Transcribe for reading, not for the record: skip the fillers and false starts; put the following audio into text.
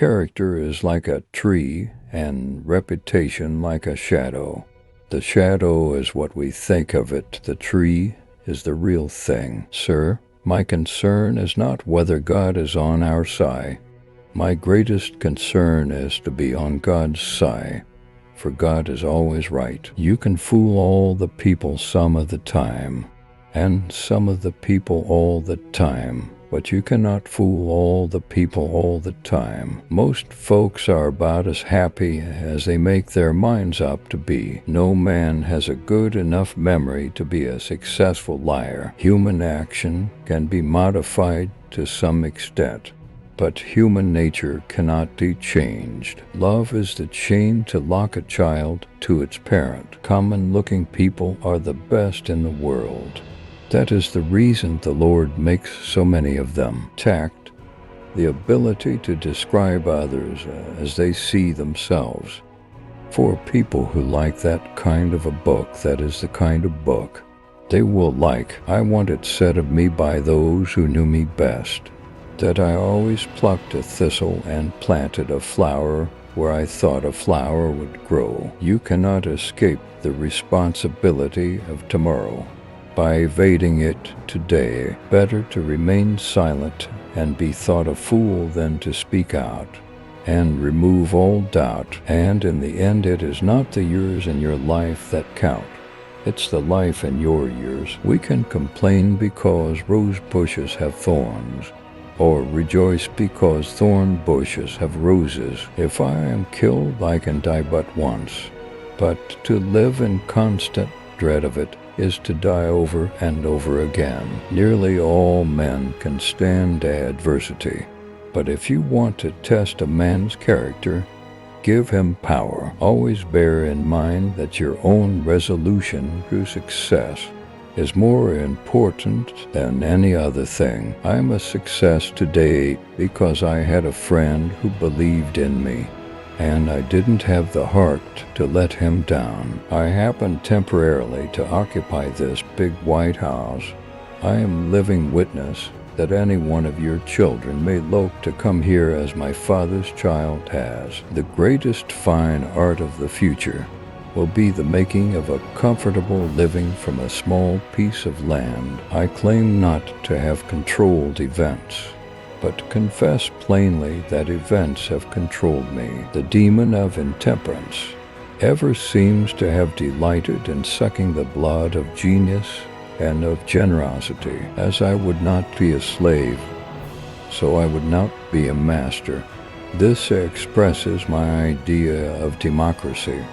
Character is like a tree, and reputation like a shadow. The shadow is what we think of it. The tree is the real thing. Sir, my concern is not whether God is on our side. My greatest concern is to be on God's side, for God is always right. You can fool all the people some of the time, and some of the people all the time, but you cannot fool all the people all the time. Most folks are about as happy as they make their minds up to be. No man has a good enough memory to be a successful liar. Human action can be modified to some extent, but human nature cannot be changed. Love is the chain to lock a child to its parent. Common-looking people are the best in the world. That is the reason the Lord makes so many of them. Tact, the ability to describe others as they see themselves. For people who like that kind of a book, that is the kind of book they will like. I want it said of me by those who knew me best, that I always plucked a thistle and planted a flower where I thought a flower would grow. You cannot escape the responsibility of tomorrow by evading it today. Better to remain silent and be thought a fool than to speak out and remove all doubt. And in the end, it is not the years in your life that count. It's the life in your years. We can complain because rose bushes have thorns, or rejoice because thorn bushes have roses. If I am killed, I can die but once, but to live in constant dread of it is to die over and over again. Nearly all men can stand adversity, but if you want to test a man's character, give him power. Always bear in mind that your own resolution to success is more important than any other thing. I'm a success today because I had a friend who believed in me, and I didn't have the heart to let him down. I happened temporarily to occupy this big white house. I am living witness that any one of your children may look to come here as my father's child has. The greatest fine art of the future will be the making of a comfortable living from a small piece of land. I claim not to have controlled events, but confess plainly that events have controlled me. The demon of intemperance ever seems to have delighted in sucking the blood of genius and of generosity. As I would not be a slave, so I would not be a master. This expresses my idea of democracy.